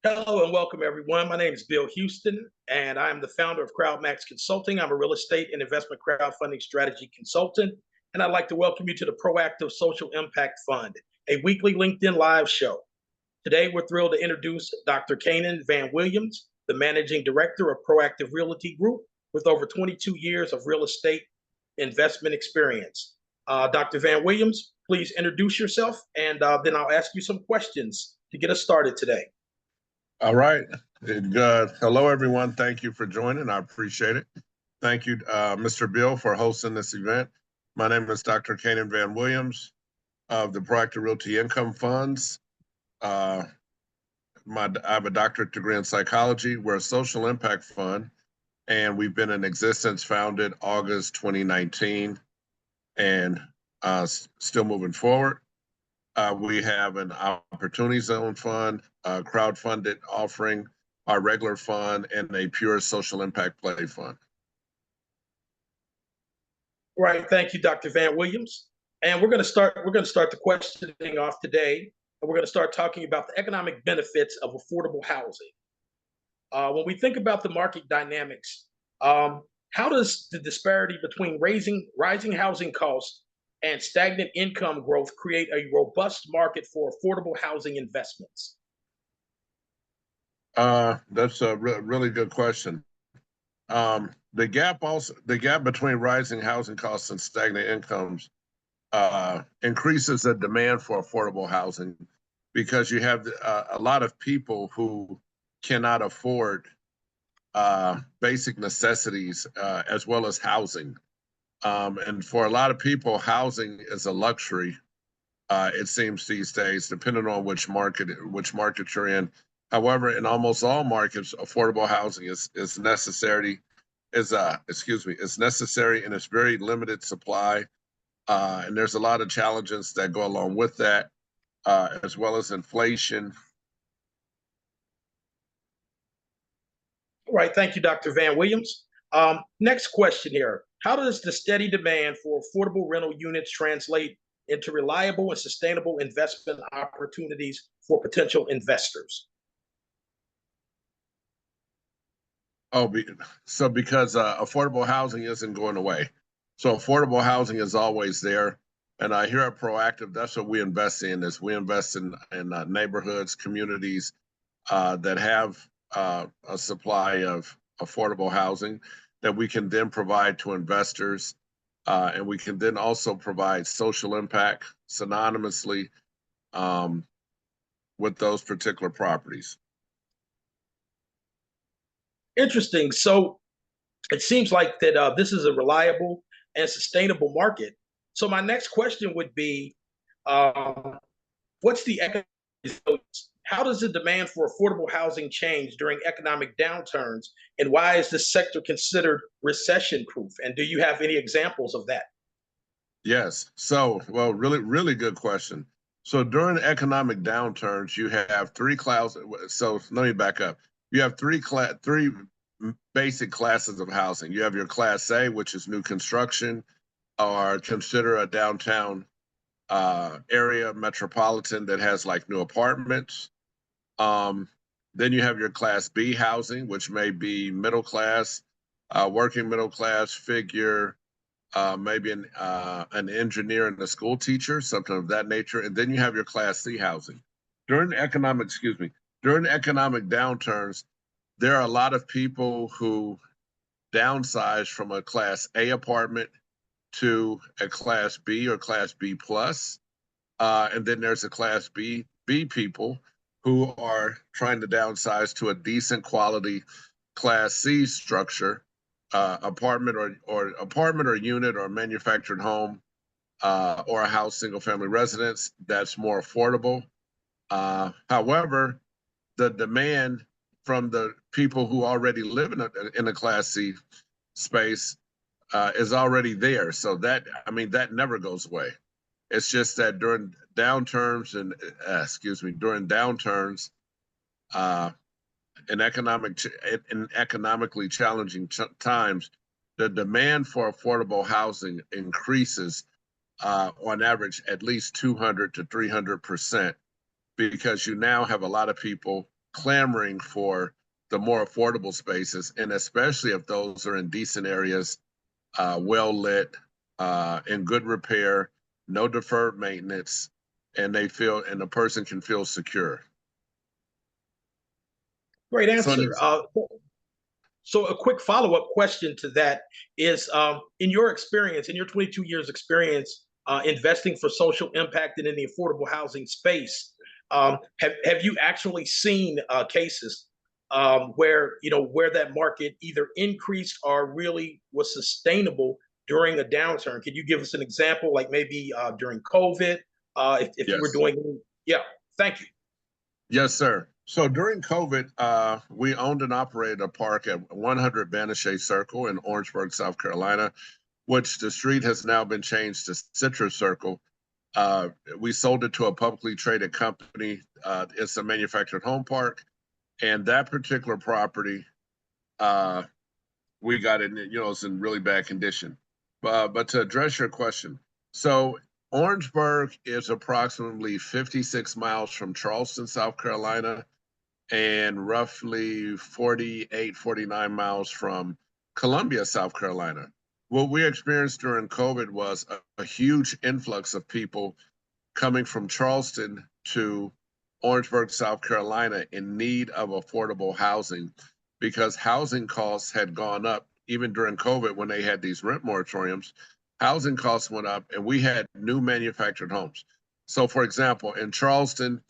Hello and welcome, everyone. My name is Bill Huston, and I'm the founder of CrowdMax Consulting. I'm a real estate and investment crowdfunding strategy consultant, and I'd like to welcome you to the Proactive Social Impact Fund, a weekly LinkedIn live show. Today, we're thrilled to introduce Dr. Cainan Van Williams, the managing director of Proactive Realty Group, with over 22 years of real estate investment experience. Dr. Van Williams, please introduce yourself, and then I'll ask you some questions to get us started today. All right. Hello, everyone. Thank you for joining. I appreciate it. Thank you, Mr. Bill, for hosting this event. My name is Dr. Cainan Van Williams of the Proactive Realty Income Funds. I have a doctorate degree in psychology. We're a social impact fund, and we've been in existence, founded August 2019, and still moving forward. We have an opportunity zone fund, a crowdfunded offering, our regular fund, and a pure social impact play fund. Right. Thank you, Dr. Van Williams. And we're going to start the questioning off today, and we're going to start talking about the economic benefits of affordable housing. When we think about the market dynamics, how does the disparity between rising housing costs and stagnant income growth create a robust market for affordable housing investments? That's a really good question. The gap between rising housing costs and stagnant incomes increases the demand for affordable housing, because you have a lot of people who cannot afford basic necessities as well as housing. And for a lot of people, housing is a luxury. It seems these days, depending on which market you're in. However, in almost all markets, affordable housing is necessary. Is necessary in its very limited supply, and there's a lot of challenges that go along with that, as well as inflation. All right, thank you, Dr. Van Williams. Next question here. How does the steady demand for affordable rental units translate into reliable and sustainable investment opportunities for potential investors? Because affordable housing isn't going away. So affordable housing is always there. And here at Proactive, that's what we invest in. Is we invest in neighborhoods, communities that have a supply of affordable housing that we can then provide to investors. And we can then also provide social impact synonymously with those particular properties. Interesting. So it seems like that this is a reliable and sustainable market. So my next question would be, what's the economic? How does the demand for affordable housing change during economic downturns, and why is this sector considered recession-proof? And do you have any examples of that? Yes. So, well, really good question. So during economic downturns, you have three classes. So let me back up. You have three basic classes of housing. You have your Class A, which is new construction, or consider a downtown area metropolitan that has like new apartments. Then you have your Class B housing, which may be middle class, working middle class figure, maybe an engineer and a school teacher, something of that nature. And then you have your Class C housing. During economic downturns, there are a lot of people who downsize from a Class A apartment to a Class B or Class B plus. And then there's a Class B people who are trying to downsize to a decent quality Class C structure, apartment or unit or manufactured home, or a house, single family residence that's more affordable. However, the demand from the people who already live in a Class C space is already there. So that never goes away. It's just that during downturns in economically challenging times, the demand for affordable housing increases on average at least 200 to 300%, because you now have a lot of people clamoring for the more affordable spaces, and especially if those are in decent areas, well lit, in good repair, no deferred maintenance, and the person can feel secure. Great So answer. So a quick follow-up question to that is, in your experience, in your 22 years experience investing for social impact and in the affordable housing space, have you actually seen cases where where that market either increased or really was sustainable during a downturn? Can you give us an example, like maybe during COVID, if you were yes. doing? Yeah, thank you. Yes, sir. So during COVID, we owned and operated a park at 100 Banashee Circle in Orangeburg, South Carolina, which the street has now been changed to Citrus Circle. We sold it to a publicly traded company. It's a manufactured home park, and that particular property, we got it, it's in really bad condition. But to address your question, so Orangeburg is approximately 56 miles from Charleston, South Carolina, and roughly 48, 49 miles from Columbia, South Carolina. What we experienced during COVID was a huge influx of people coming from Charleston to Orangeburg, South Carolina, in need of affordable housing because housing costs had gone up even during COVID when they had these rent moratoriums. Housing costs went up and we had new manufactured homes. So for example, in Charleston,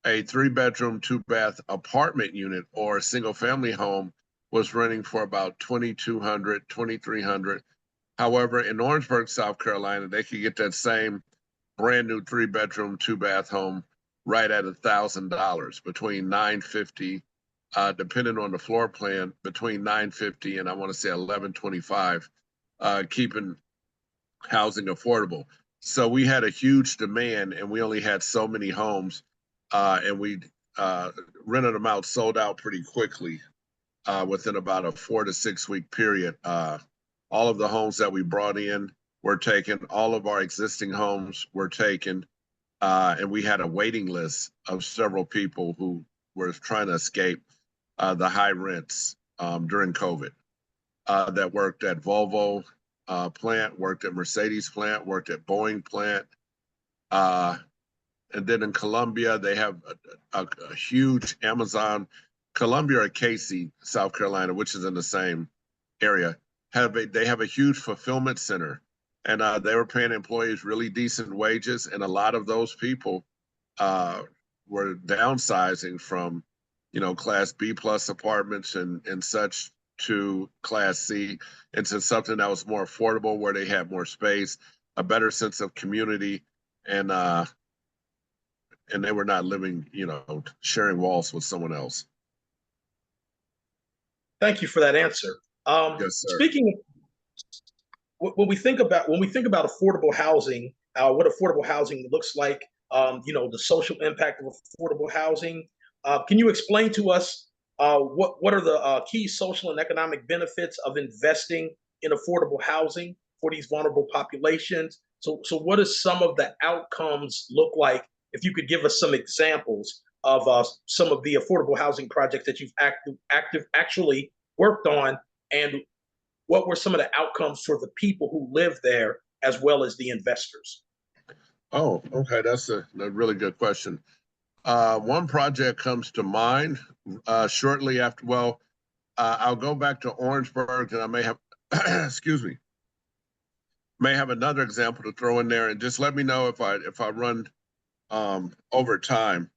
a 3-bedroom, 2-bath apartment unit or a single family home was renting for about $2,200, $2,300. However, in Orangeburg, South Carolina, they could get that same brand new 3-bedroom, 2-bath home right at $1,000, between $950, depending on the floor plan, between $950 and I want to say $1,125, keeping housing affordable. So we had a huge demand, and we only had so many homes, and we rented them out, sold out pretty quickly within about a 4 to 6 week period. All of the homes that we brought in were taken. All of our existing homes were taken. And we had a waiting list of several people who were trying to escape the high rents during COVID that worked at Volvo plant, worked at Mercedes plant, worked at Boeing plant. And then in Columbia, they have a huge Amazon, Columbia or Casey, South Carolina, which is in the same area. They have a huge fulfillment center, and they were paying employees really decent wages, and a lot of those people were downsizing from, Class B plus apartments and such to Class C into something that was more affordable, where they had more space, a better sense of community, and they were not living, sharing walls with someone else. Thank you for that answer. Yes, sir. Speaking of, when we think about affordable housing, what affordable housing looks like, the social impact of affordable housing, can you explain to us what are the key social and economic benefits of investing in affordable housing for these vulnerable populations? So what does some of the outcomes look like? If you could give us some examples of some of the affordable housing projects that you've actually worked on, and what were some of the outcomes for the people who live there as well as the investors? Oh, okay. That's a really good question. One project comes to mind shortly after. Well, I'll go back to Orangeburg, and I may have, excuse me, may have another example to throw in there, and just let me know if I run over time.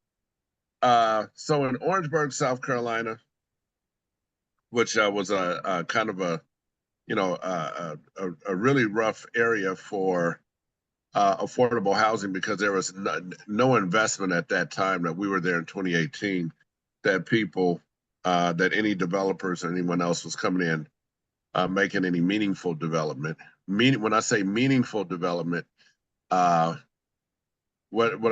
So in Orangeburg, South Carolina, which was a kind of a really rough area for affordable housing, because there was no investment at that time that we were there in 2018 that people, that any developers or anyone else was coming in making any meaningful development. When I say meaningful development, what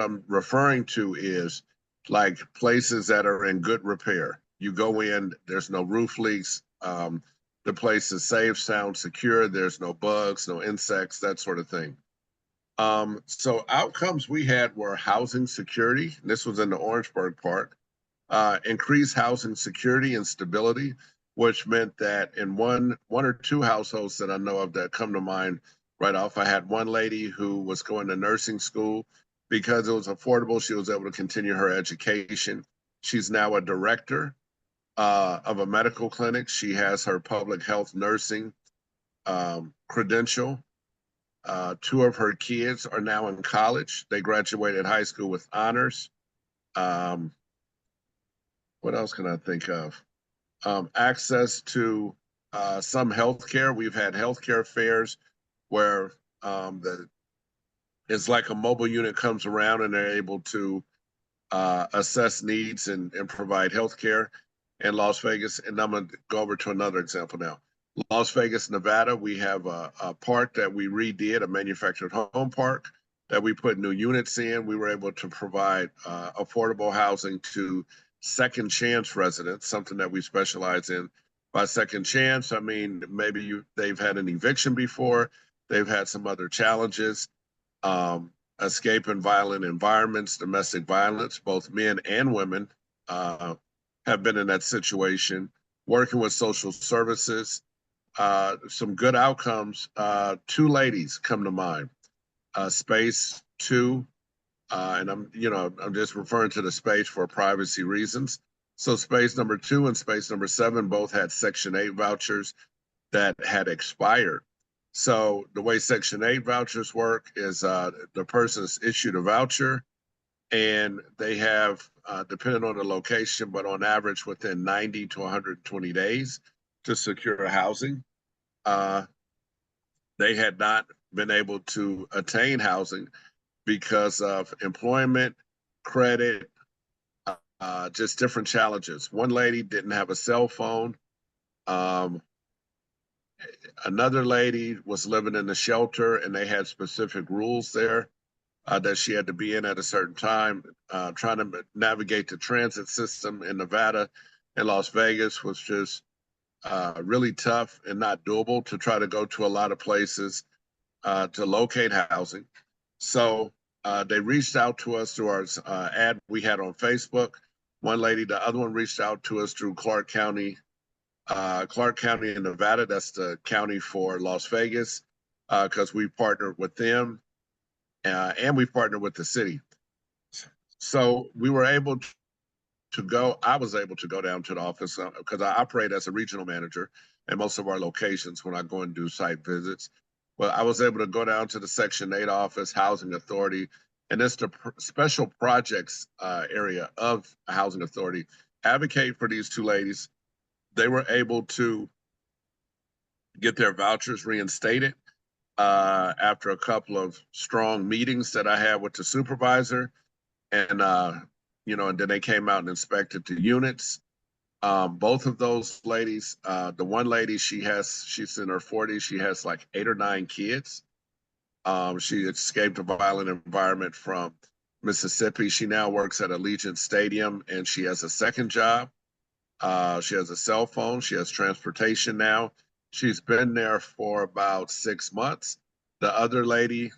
I'm referring to is like places that are in good repair. You go in, there's no roof leaks. The place is safe, sound, secure. There's no bugs, no insects, that sort of thing. So outcomes we had were housing security. This was in the Orangeburg Park. increased housing security and stability, which meant that in one or two households that I know of that come to mind right off, I had one lady who was going to nursing school. Because it was affordable, she was able to continue her education. She's now a director of a medical clinic. She has her public health nursing credential. Two of her kids are now in college. They graduated high school with honors. What else can I think of? Access to some healthcare. We've had healthcare fairs where it's like a mobile unit comes around and they're able to assess needs and provide healthcare in Las Vegas. And I'm going to go over to another example now. Las Vegas, Nevada, we have a park that we redid, a manufactured home park that we put new units in. We were able to provide affordable housing to second chance residents, something that we specialize in. By second chance, I mean, maybe they've had an eviction before, they've had some other challenges, escaping violent environments, domestic violence, both men and women have been in that situation, working with social services, some good outcomes. Two ladies come to mind, Space 2, and I'm just referring to the space for privacy reasons. So space number 2 and space number 7 both had Section 8 vouchers that had expired. So the way Section 8 vouchers work is the person's issued a voucher and they have, depending on the location, but on average within 90 to 120 days to secure housing. They had not been able to attain housing because of employment, credit, just different challenges. One lady didn't have a cell phone. Another lady was living in the shelter and they had specific rules there that she had to be in at a certain time. Trying to navigate the transit system in Nevada and Las Vegas was just really tough and not doable to try to go to a lot of places to locate housing. So they reached out to us through our ad we had on Facebook. One lady, the other one reached out to us through Clark County in Nevada. That's the county for Las Vegas, because we partnered with them and we partnered with the city. So we were able to go, I was able to go down to the office because I operate as a regional manager in most of our locations when I go and do site visits. Well, I was able to go down to the Section 8 office, Housing Authority, and it's the special projects area of Housing Authority, advocate for these two ladies. They were able to get their vouchers reinstated after a couple of strong meetings that I had with the supervisor. And, and then they came out and inspected the units. Both of those ladies, the one lady, she's in her 40s. She has like 8 or 9 kids. She escaped a violent environment from Mississippi. She now works at Allegiant Stadium and she has a second job. She has a cell phone. She has transportation now. She's been there for about 6 months. The other lady,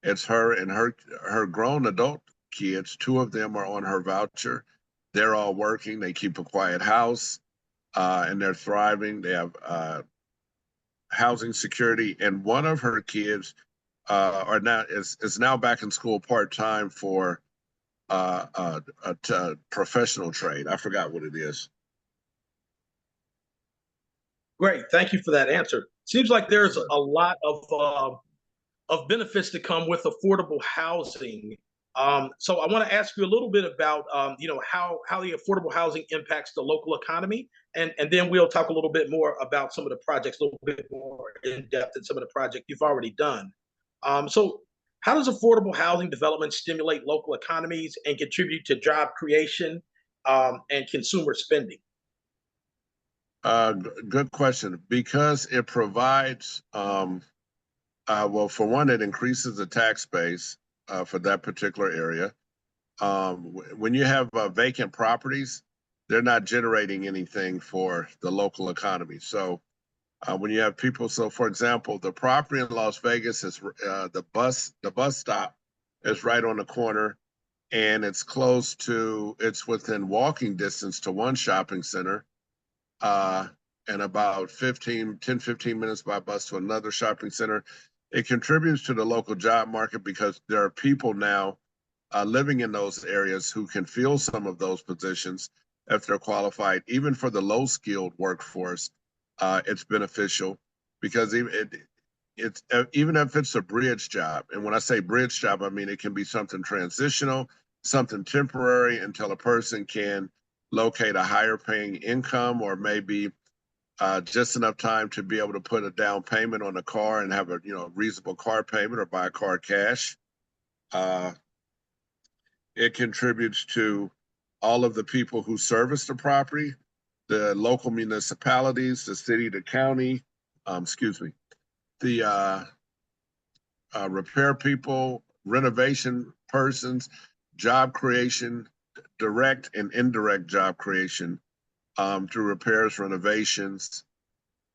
it's her and her grown adult kids. 2 of them are on her voucher. They're all working. They keep a quiet house, and they're thriving. They have housing security, and one of her kids is now back in school part-time for a professional trade. I forgot what it is. Great, thank you for that answer. Seems like there's a lot of benefits that come with affordable housing. So I want to ask you a little bit about how the affordable housing impacts the local economy, and then we'll talk a little bit more about some of the projects, a little bit more in depth in some of the projects you've already done. So how does affordable housing development stimulate local economies and contribute to job creation and consumer spending? Good question. Because it provides, well, for one, it increases the tax base for that particular area. When you have vacant properties, they're not generating anything for the local economy. So when you have people, so for example, the property in Las Vegas is the bus stop is right on the corner and it's within walking distance to one shopping center, and about 10, 15 minutes by bus to another shopping center. It contributes to the local job market because there are people now living in those areas who can fill some of those positions if they're qualified. Even for the low-skilled workforce, it's beneficial because even if it's a bridge job, and when I say bridge job, I mean it can be something transitional, something temporary until a person can locate a higher paying income, or maybe just enough time to be able to put a down payment on a car and have a reasonable car payment, or buy a car cash. It contributes to all of the people who service the property, the local municipalities, the city, the county, the repair people, renovation persons, job creation, direct and indirect job creation through repairs, renovations.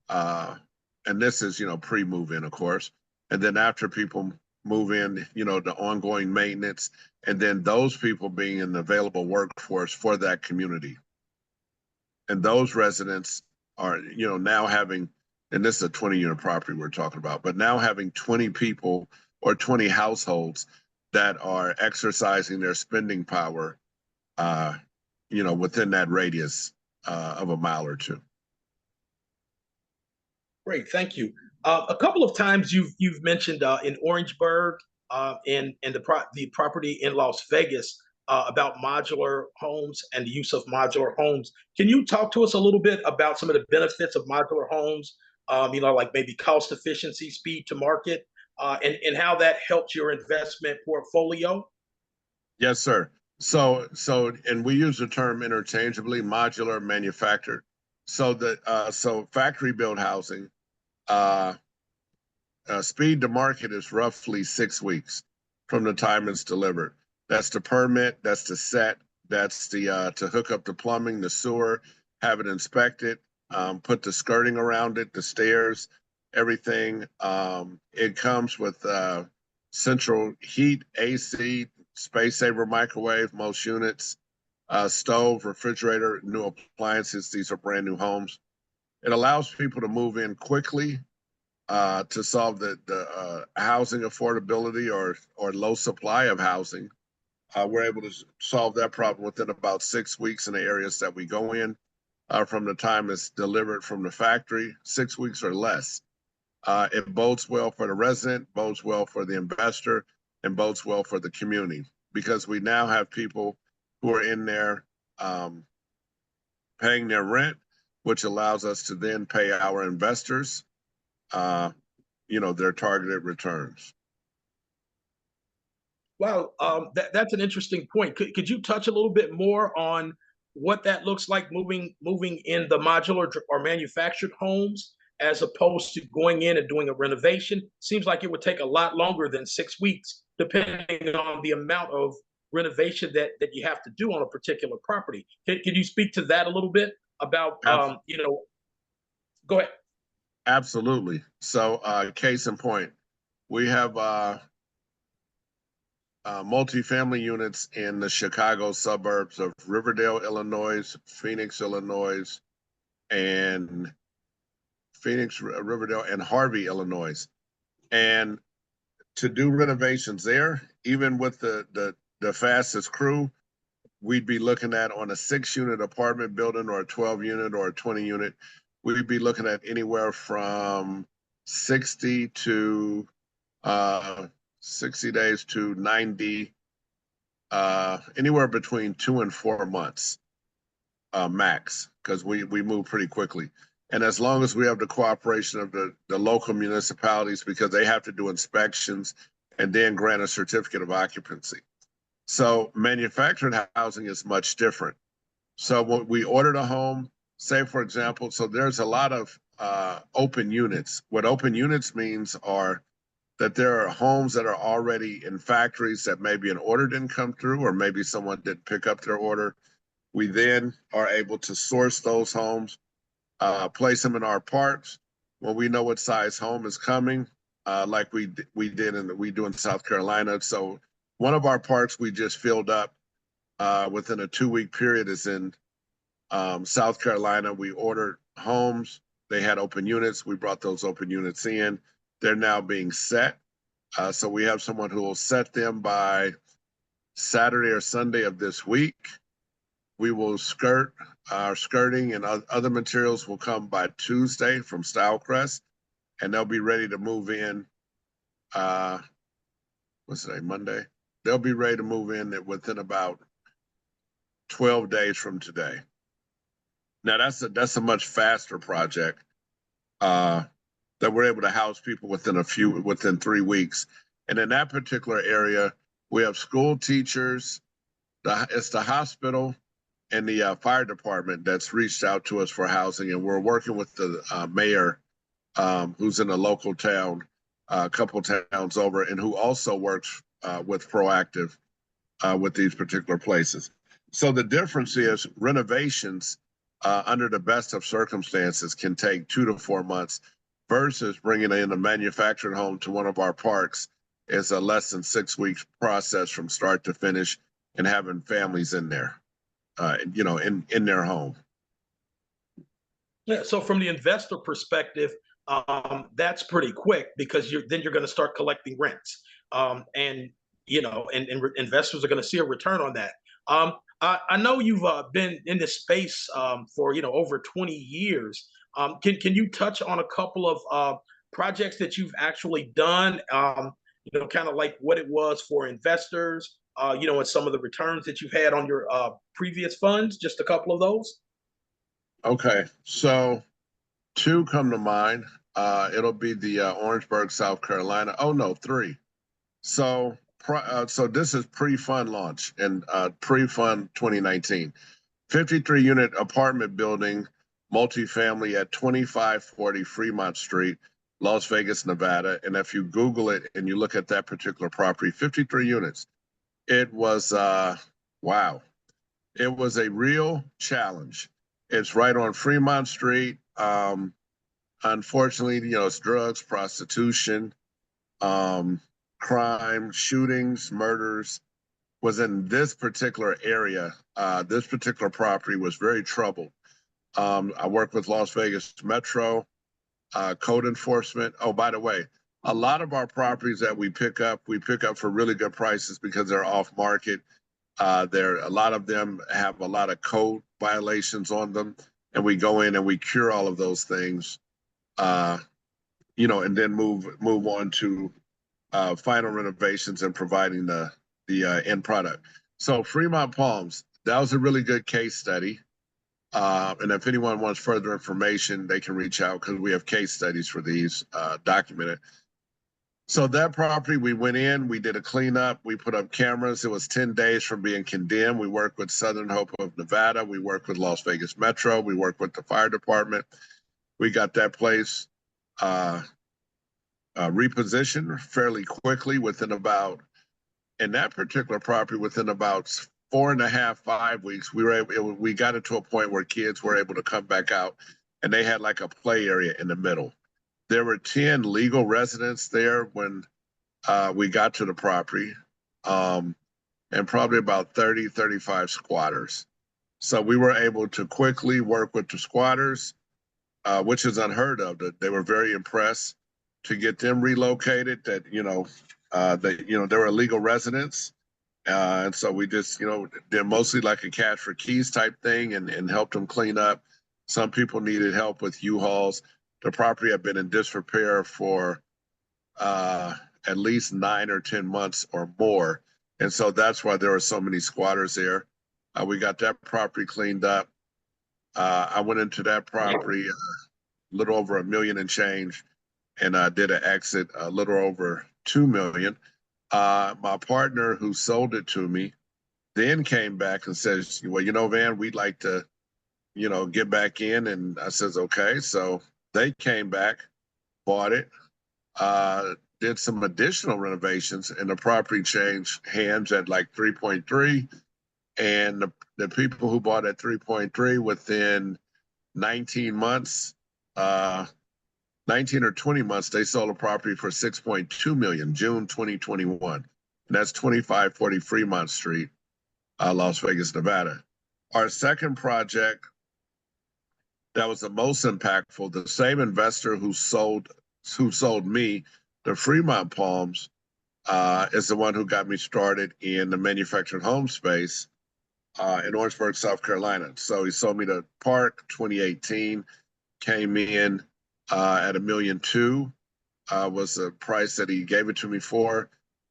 And this is, pre-move in, of course. And then after people move in, the ongoing maintenance, and then those people being an available workforce for that community. And those residents are, now having, and this is a 20-unit property we're talking about, but now having 20 people or 20 households that are exercising their spending power, within that radius of a mile or two. Great, thank you. A couple of times you've mentioned in Orangeburg and the property in Las Vegas about modular homes and the use of modular homes. Can you talk to us a little bit about some of the benefits of modular homes? Like maybe cost efficiency, speed to market, and how that helps your investment portfolio? Yes, sir. So, and we use the term interchangeably, modular, manufactured. So factory built housing, speed to market is roughly 6 weeks from the time it's delivered. That's the permit, that's the set, that's the to hook up the plumbing, the sewer, have it inspected, put the skirting around it, the stairs, everything. It comes with central heat, AC, space saver microwave, most units, stove, refrigerator, new appliances. These are brand new homes. It allows people to move in quickly to solve the housing affordability or low supply of housing. We're able to solve that problem within about 6 weeks in the areas that we go in. From the time it's delivered from the factory, 6 weeks or less. It bodes well for the resident, bodes well for the investor, and bodes well for the community, because we now have people who are in there paying their rent, which allows us to then pay our investors their targeted returns. Wow, that's an interesting point. Could you touch a little bit more on what that looks like, moving in the modular or manufactured homes, as opposed to going in and doing a renovation? Seems like it would take a lot longer than 6 weeks, depending on the amount of renovation that you have to do on a particular property. Could you speak to that a little bit about, go ahead. Absolutely. So case in point, we have multifamily units in the Chicago suburbs of Riverdale, Illinois, Phoenix, Illinois, and Riverdale, and Harvey, Illinois. And to do renovations there, even with the fastest crew, we'd be looking at, on a 6-unit apartment building or a 12-unit or a 20-unit, we'd be looking at anywhere from 60 days to 90, anywhere between 2 and 4 months max, because we move pretty quickly. And as long as we have the cooperation of the local municipalities, because they have to do inspections and then grant a certificate of occupancy. So manufactured housing is much different. So when we ordered a home, say for example, so there's a lot of open units. What open units means are that there are homes that are already in factories that maybe an order didn't come through, or maybe someone didn't pick up their order. We then are able to source those homes, place them in our parks when we know what size home is coming, like we do in South Carolina. So One of our parks we just filled up within a 2-week period is in South Carolina. We ordered homes. They had open units. We brought those open units in. They're now being set. So we have someone who will set them by Saturday or Sunday of this week. We will our skirting and other materials will come by Tuesday from Stylecrest, and they'll be ready to move in. What's today? Monday. They'll be ready to move in within about 12 days from today. Now that's a much faster project that we're able to house people within 3 weeks. And in that particular area, we have school teachers, it's the hospital and the fire department that's reached out to us for housing, and we're working with the mayor, who's in a local town, a couple towns over, and who also works with Proactive with these particular places. So the difference is renovations under the best of circumstances can take 2 to 4 months versus bringing in a manufactured home to one of our parks is a less than 6 weeks process from start to finish, and having families in there, in their home. Yeah. So from the investor perspective, that's pretty quick because you're going to start collecting rents, and investors are going to see a return on that. I know you've been in this space for over 20 years. Can you touch on a couple of projects that you've actually done? Kind of like what it was for investors, and some of the returns that you've had on your previous funds. Just a couple of those. Okay, so 2 come to mind. It'll be the Orangeburg, South Carolina. Oh no, 3. So this is pre-fund launch and pre-fund 2019. 53-unit apartment building, multifamily at 2540 Fremont Street, Las Vegas, Nevada. And if you Google it and you look at that particular property, 53 units, it was, wow. It was a real challenge. It's right on Fremont Street. Unfortunately, it's drugs, prostitution, crime, shootings, murders was in this particular area. This particular property was very troubled. I work with Las Vegas Metro, code enforcement. Oh, by the way, a lot of our properties that we pick up for really good prices because they're off market. A lot of them have a lot of code violations on them, and we go in and we cure all of those things, and then move on to final renovations and providing the end product. So Fremont Palms, that was a really good case study. And if anyone wants further information, they can reach out because we have case studies for these documented. So that property, we went in, we did a cleanup, we put up cameras. It was 10 days from being condemned. We worked with Southern Hope of Nevada. We worked with Las Vegas Metro. We worked with the fire department. We got that place repositioned fairly quickly in that particular property, within about 4.5, 5 weeks, we got it to a point where kids were able to come back out, and they had like a play area in the middle. There were 10 legal residents there when we got to the property, and probably about 30, 35 squatters. So we were able to quickly work with the squatters, which is unheard of. They were very impressed to get them relocated. That they were legal residents, and so we just they're mostly like a cash for keys type thing, and helped them clean up. Some people needed help with U-Hauls. The property had been in disrepair for at least 9 or 10 months or more, and so that's why there were so many squatters there. We got that property cleaned up. I went into that property a little over $1 million and change, and I did an exit a little over $2 million. My partner who sold it to me then came back and says, well, Van, we'd like to, get back in. And I says, okay. So they came back, bought it, did some additional renovations, and the property changed hands at like 3.3. And the people who bought at 3.3 within 19 months, 19 or 20 months, they sold a property for $6.2 million, June 2021. and that's 2540 Fremont Street, Las Vegas, Nevada. Our second project that was the most impactful, the same investor who sold me the Fremont Palms, is the one who got me started in the manufactured home space in Orangeburg, South Carolina. So he sold me the park 2018, came in at $1.2 million, was the price that he gave it to me for,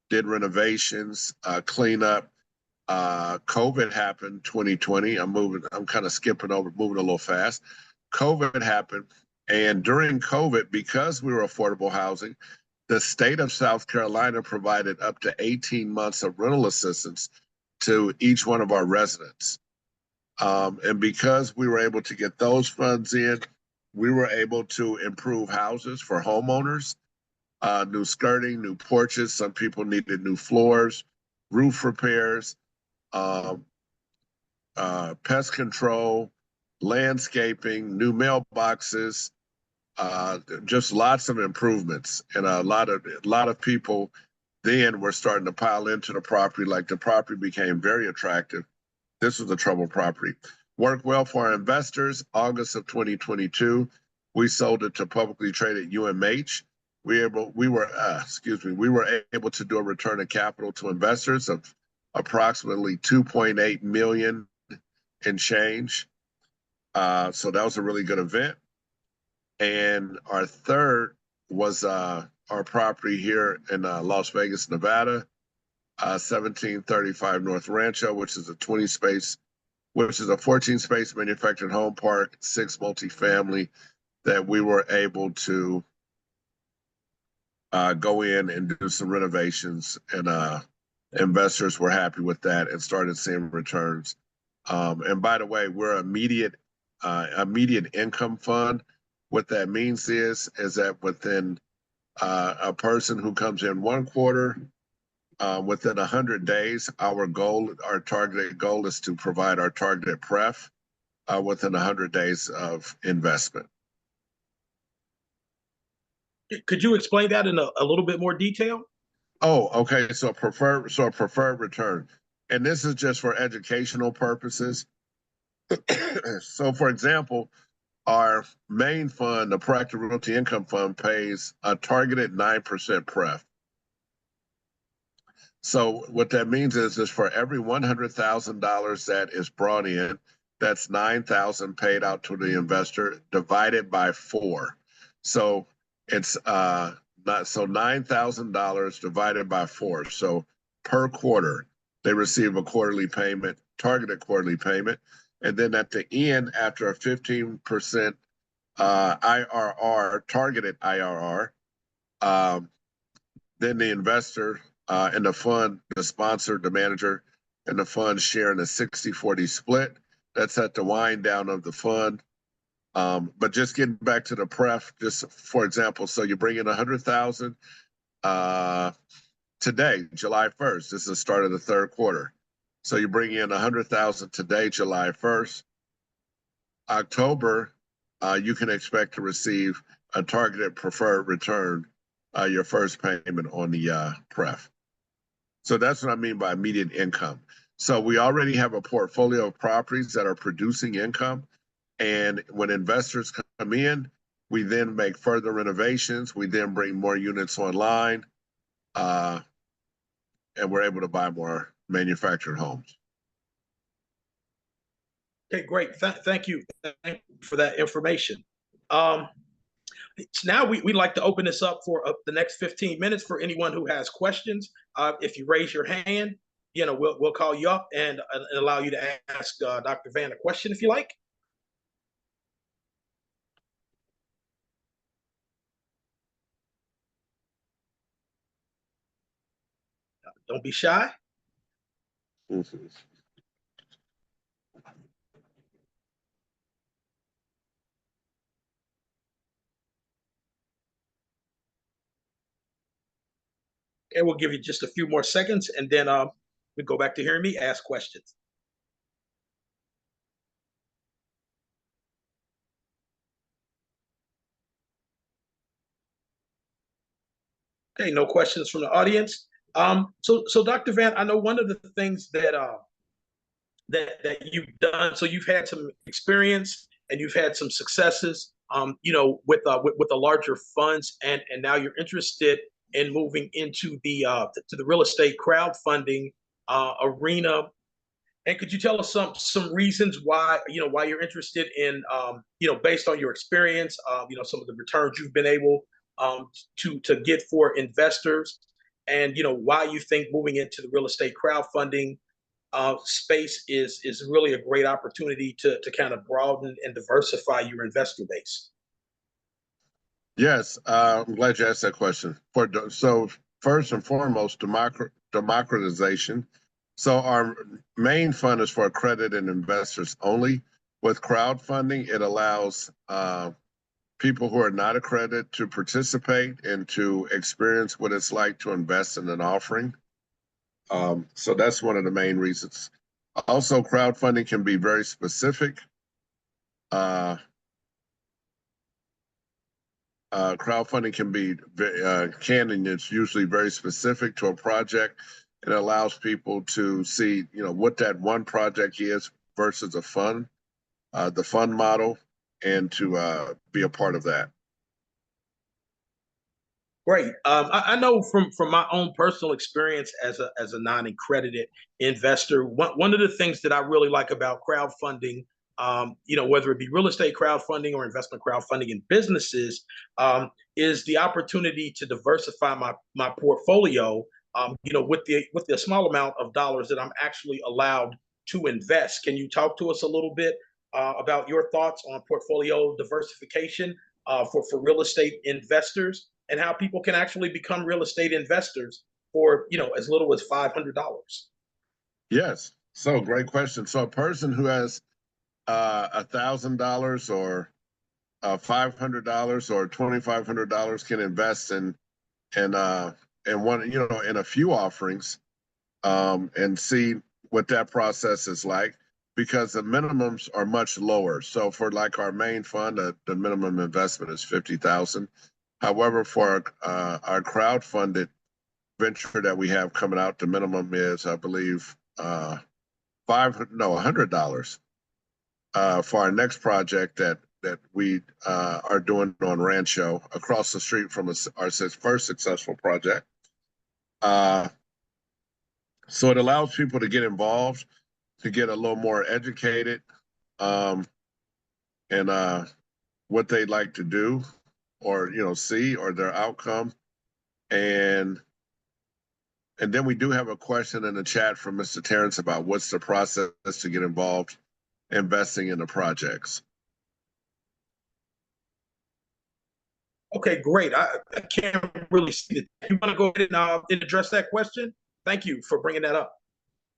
did renovations, cleanup. COVID happened 2020. I'm kind of skipping over, moving a little fast. COVID happened. And during COVID, because we were affordable housing, the state of South Carolina provided up to 18 months of rental assistance to each one of our residents. And because we were able to get those funds in, we were able to improve houses for homeowners, new skirting, new porches. Some people needed new floors, roof repairs, pest control, landscaping, new mailboxes, just lots of improvements. And a lot of people then were starting to pile into the property. Like, the property became very attractive. This was a trouble property. Worked well for our investors. August of 2022, we sold it to publicly traded UMH. We were able to do a return of capital to investors of approximately 2.8 million and change. So that was a really good event. And our third was our property here in Las Vegas, Nevada, 1735 North Rancho, which is a 14-space manufactured home park, 6 multifamily, that we were able to go in and do some renovations, and investors were happy with that and started seeing returns. And by the way, we're immediate income fund. What that means is that within a person who comes in one quarter, within 100 days, our targeted goal is to provide our targeted pref within 100 days of investment. Could you explain that in a little bit more detail? Oh, okay. So a preferred return, and this is just for educational purposes. So, for example, our main fund, the Proactive Realty Income Fund, pays a targeted 9% pref. So what that means is for every $100,000 that is brought in, that's $9,000 paid out to the investor divided by 4. So it's $9,000 divided by 4. So per quarter, they receive a quarterly payment, targeted quarterly payment. And then at the end, after a 15% IRR, targeted IRR, then the investor and the fund, the sponsor, the manager, and the fund share in a 60-40 split. That's at the wind down of the fund. But just getting back to the pref, just for example, so you bring in 100,000 today, July 1st. This is the start of the third quarter. So you bring in 100,000 today, July 1st. October, you can expect to receive a targeted preferred return, your first payment on the pref. So that's what I mean by immediate income. So we already have a portfolio of properties that are producing income. And when investors come in, we then make further renovations. We then bring more units online, and we're able to buy more manufactured homes. Okay, great. Thank you for that information. Now we'd like to open this up for the next 15 minutes for anyone who has questions. If you raise your hand, we'll call you up and allow you to ask Dr. Van a question if you like. Don't be shy. And we'll give you just a few more seconds, and then we go back to hearing me ask questions. Okay, no questions from the audience. So Dr. Van, I know one of the things that you've done. So you've had some experience and you've had some successes, with the larger funds, and now you're interested in moving into the real estate crowdfunding arena. And could you tell us some reasons why you're interested in, based on your experience, some of the returns you've been able to get for investors, and why you think moving into the real estate crowdfunding space is really a great opportunity to kind of broaden and diversify your investor base. Yes, I'm glad you asked that question. So first and foremost, democratization. So our main fund is for accredited investors only. With crowdfunding, it allows people who are not accredited to participate and to experience what it's like to invest in an offering. So that's one of the main reasons. Also, crowdfunding can be very specific. Crowdfunding can be Canaan. It's usually very specific to a project. It allows people to see, what that one project is versus a fund, the fund model, and to be a part of that. Great. I know from my own personal experience as a non-accredited investor, one of the things that I really like about crowdfunding, whether it be real estate crowdfunding or investment crowdfunding in businesses, is the opportunity to diversify my portfolio. With the small amount of dollars that I'm actually allowed to invest. Can you talk to us a little bit about your thoughts on portfolio diversification for real estate investors, and how people can actually become real estate investors for as little as $500? Yes. So great question. So a person who has $1,000 or $500 or $2,500 can invest in one, in a few offerings, and see what that process is like, because the minimums are much lower. So for like our main fund, the minimum investment is $50,000. However, for our crowdfunded venture that we have coming out, the minimum is, I believe, $100 for our next project that we are doing on Rancho across the street from our first successful project. So it allows people to get involved, to get a little more educated, and what they'd like to do, or see, or their outcome. And then we do have a question in the chat from Mr. Terrence about what's the process to get involved investing in the projects. Okay, great. I can't really see it. You want to go ahead and address that question? Thank you for bringing that up.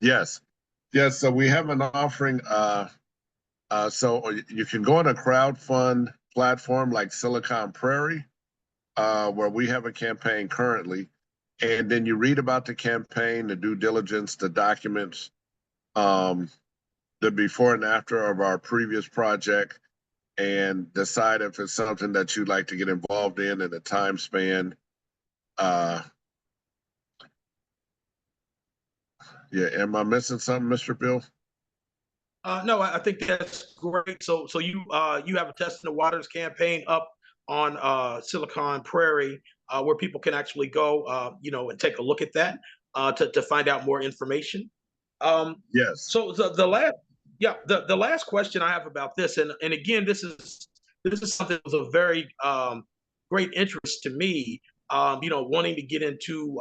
Yes. So we have an offering. So you can go on a crowdfund platform like Silicon Prairie, where we have a campaign currently, and then you read about the campaign, the due diligence, the documents, the before and after of our previous project, and decide if it's something that you'd like to get involved in the time span. Yeah, am I missing something, Mr. Bill? No, I think that's great. So you have a Testing the Waters campaign up on Silicon Prairie, where people can actually go, and take a look at that to find out more information. Yes. So the last question I have about this, and again, this is something that was of very great interest to me. Wanting to get into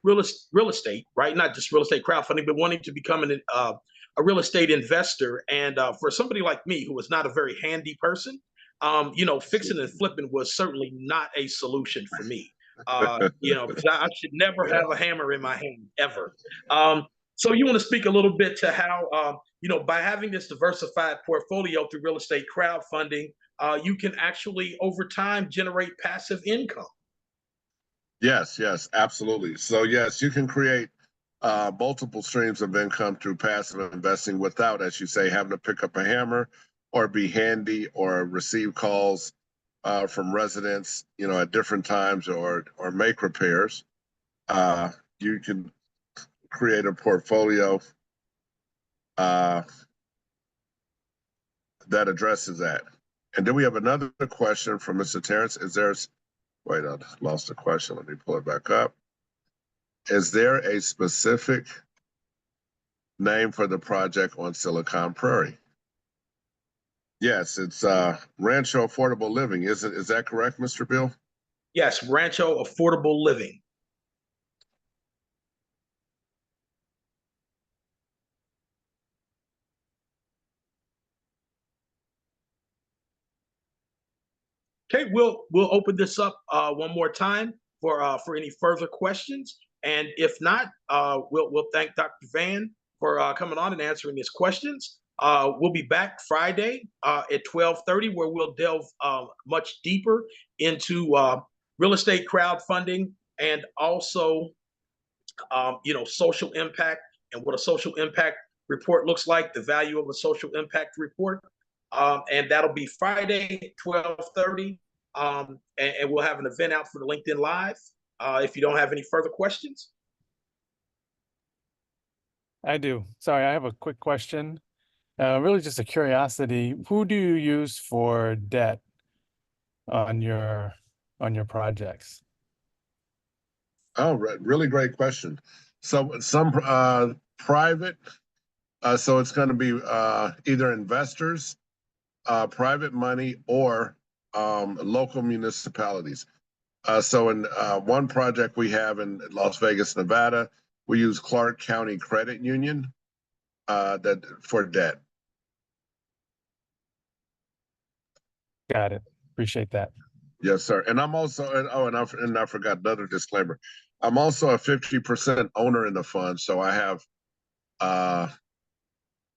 real estate, right? Not just real estate crowdfunding, but wanting to become a real estate investor. And for somebody like me, who was not a very handy person, fixing and flipping was certainly not a solution for me. Because I should never have a hammer in my hand ever. So you want to speak a little bit to how, by having this diversified portfolio through real estate crowdfunding, you can actually over time generate passive income. Yes, absolutely. So yes, you can create multiple streams of income through passive investing without, as you say, having to pick up a hammer or be handy or receive calls from residents, at different times, or make repairs. you can create a portfolio that addresses that. And then we have another question from Mr. Terrence. Wait, I lost the question. Let me pull it back up. Is there a specific name for the project on Silicon Prairie? Yes, it's Rancho Affordable Living. Is that correct, Mr. Bill? Yes, Rancho Affordable Living. Okay, we'll open this up one more time for any further questions, and if not, we'll thank Dr. Van for coming on and answering his questions. We'll be back Friday at 12:30, where we'll delve much deeper into real estate crowdfunding and also, social impact and what a social impact report looks like, the value of a social impact report. And that'll be Friday, 12:30. And we'll have an event out for the LinkedIn Live. If you don't have any further questions. I do. Sorry, I have a quick question. Really just a curiosity. Who do you use for debt on your projects? Oh, really great question. So some private, so it's going to be either investors, private money, or local municipalities. So in one project we have in Las Vegas, Nevada, we use Clark County Credit Union that for debt. Got it. Appreciate that. Yes, sir. And I'm also, and I forgot another disclaimer. I'm also a 50% owner in the fund, so I have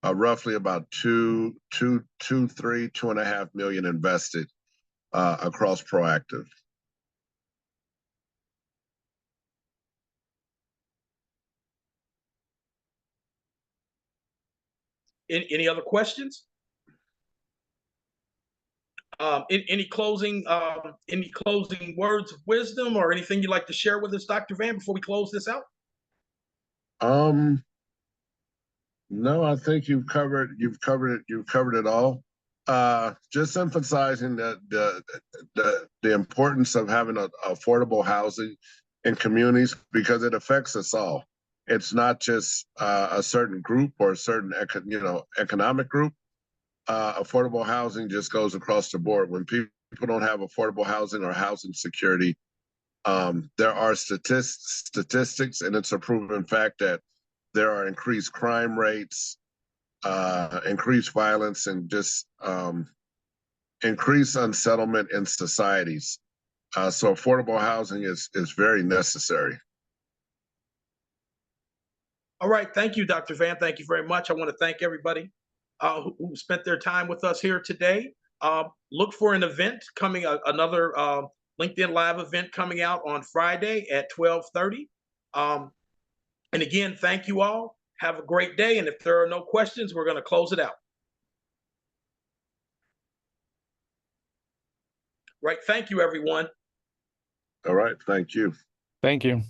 roughly about 2.5 million invested across Proactive. Any other questions? Any closing words of wisdom or anything you'd like to share with us, Dr. Van, before we close this out? No, I think you've covered it all. Just emphasizing that the importance of having affordable housing in communities, because it affects us all. It's not just a certain group or a certain economic group. Affordable housing just goes across the board. When people don't have affordable housing or housing security, there are statistics, and it's a proven fact that there are increased crime rates, increased violence, and just increased unsettlement in societies. So affordable housing is very necessary. All right. Thank you, Dr. Van. Thank you very much. I want to thank everybody who spent their time with us here today. Look for an event coming, another LinkedIn Live event coming out on Friday at 12:30. And again, thank you all. Have a great day. And if there are no questions, we're going to close it out. Right. Thank you, everyone. All right. Thank you. Thank you.